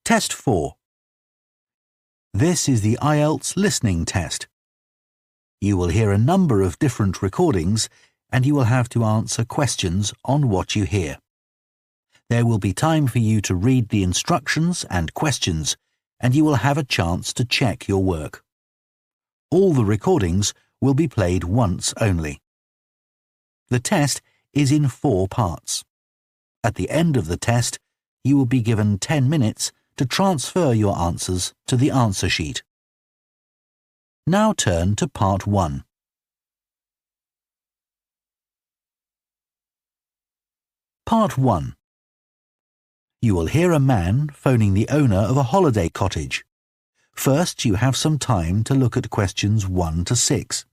Test 4. This is the IELTS listening test. You will hear a number of different recordings and you will have to answer questions on what you hear. There will be time for you to read the instructions and questions and you will have a chance to check your work. All the recordings will be played once only. The test is in 4 parts. At the end of the test, you will be given 10 minutes to transfer your answers to the answer sheet. Now turn to Part 1. Part 1. You will hear a man phoning the owner of a holiday cottage. First, you have some time to look at questions 1 to 6.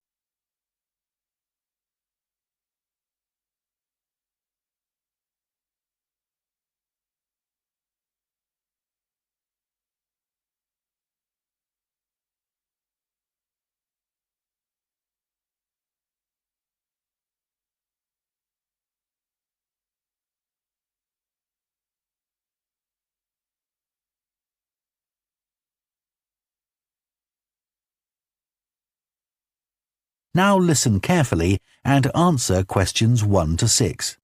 Now listen carefully and answer questions 1 to 6.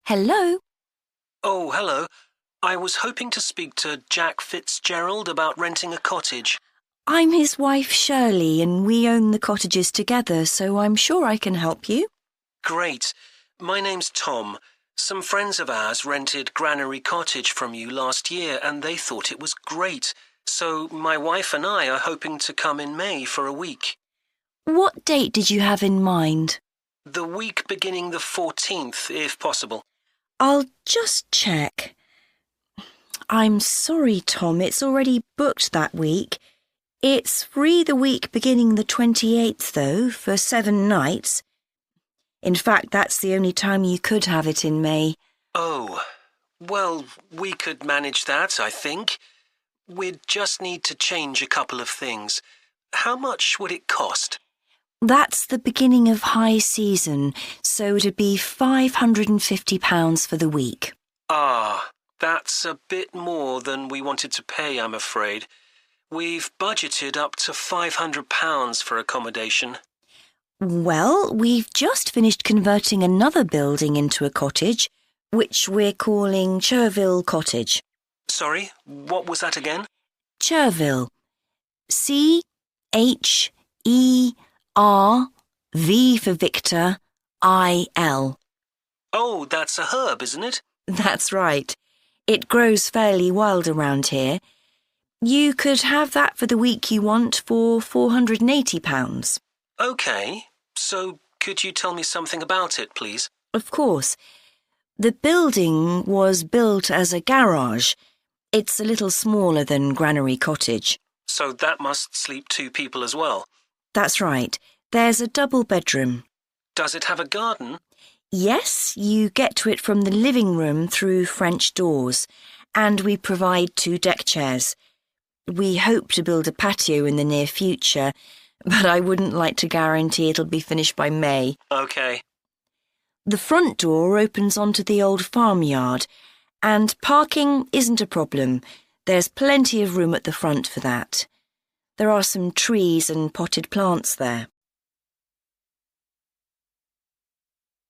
Hello? Oh, hello. I was hoping to speak to Jack Fitzgerald about renting a cottage. I'm his wife Shirley and we own the cottages together, so I'm sure I can help you. Great. My name's Tom. Some friends of ours rented Granary Cottage from you last year and they thought it was great. So my wife and I are hoping to come in May for a week. What date did you have in mind? The week beginning the 14th, if possible. I'll just check. I'm sorry, Tom, it's already booked that week. It's free the week beginning the 28th, though, for 7 nights. In fact, that's the only time you could have it in May. Oh, well, we could manage that, I think. We'd just need to change a couple of things. How much would it cost? That's the beginning of high season, so it'd be £550 for the week. Ah, that's a bit more than we wanted to pay, I'm afraid. We've budgeted up to £500 for accommodation. Well, we've just finished converting another building into a cottage, which we're calling Cherville Cottage. Sorry, what was that again? Cherville. C-H-E-R-V for Victor, I-L. Oh, that's a herb, isn't it? That's right. It grows fairly wild around here. You could have that for the week you want for £480. OK, so could you tell me something about it, please? Of course. The building was built as a garage. It's a little smaller than Granary Cottage. So that must sleep 2 people as well? That's right. There's a double bedroom. Does it have a garden? Yes, you get to it from the living room through French doors, and we provide 2 deck chairs. We hope to build a patio in the near future, but I wouldn't like to guarantee it'll be finished by May. OK. The front door opens onto the old farmyard, and parking isn't a problem. There's plenty of room at the front for that. There are some trees and potted plants there.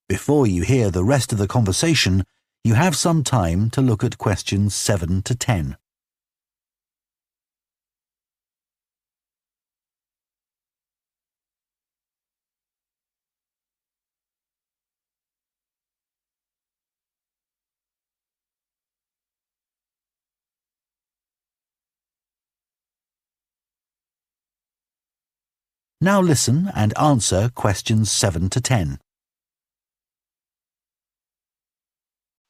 Before you hear the rest of the conversation, you have some time to look at questions 7 to 10. Now listen and answer questions 7 to 10.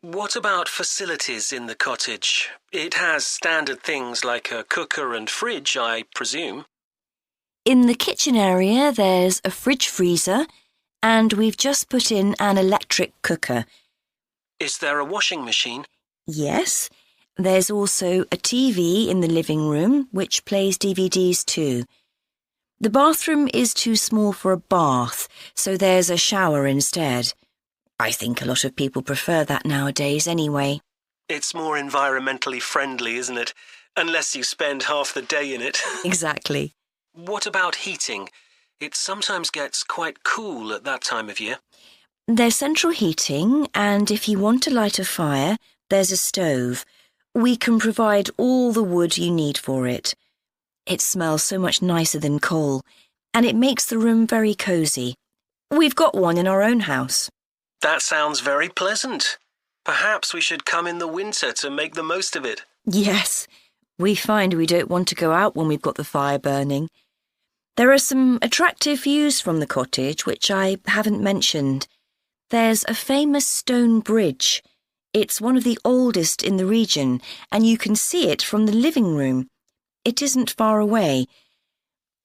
What about facilities in the cottage? It has standard things like a cooker and fridge, I presume. In the kitchen area, there's a fridge freezer, and we've just put in an electric cooker. Is there a washing machine? Yes. There's also a TV in the living room, which plays DVDs too. The bathroom is too small for a bath, so there's a shower instead. I think a lot of people prefer that nowadays anyway. It's more environmentally friendly, isn't it? Unless you spend half the day in it. Exactly. What about heating? It sometimes gets quite cool at that time of year. There's central heating, and if you want to light a fire, there's a stove. We can provide all the wood you need for it. It smells so much nicer than coal, and it makes the room very cosy. We've got one in our own house. That sounds very pleasant. Perhaps we should come in the winter to make the most of it. Yes, we find we don't want to go out when we've got the fire burning. There are some attractive views from the cottage which I haven't mentioned. There's a famous stone bridge. It's one of the oldest in the region, and you can see it from the living room. It isn't far away.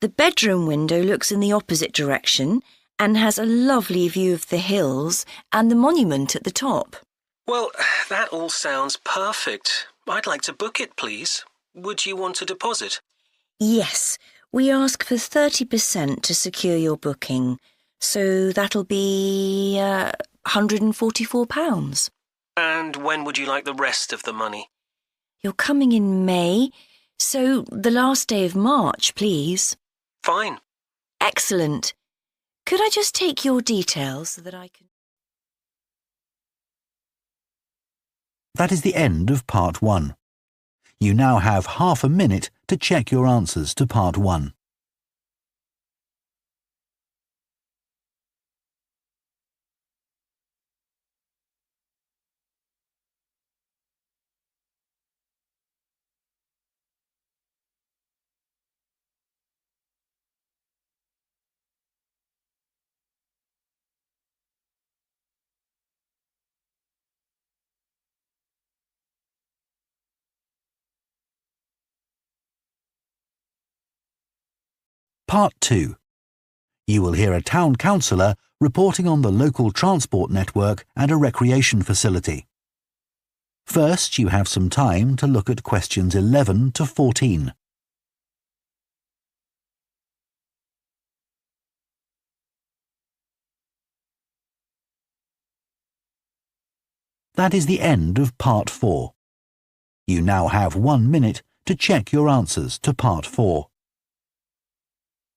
The bedroom window looks in the opposite direction and has a lovely view of the hills and the monument at the top. Well, that all sounds perfect. I'd like to book it, please. Would you want a deposit? Yes, we ask for 30% to secure your booking, so that'll be £144. And when would you like the rest of the money? You're coming in May, so the last day of March, please. Fine. Excellent. Could I just take your details so that I can... That is the end of Part 1. You now have half a minute to check your answers to Part 1. Part 2. You will hear a town councillor reporting on the local transport network and a recreation facility. First, you have some time to look at questions 11 to 14. That is the end of Part 4. You now have 1 minute to check your answers to Part 4.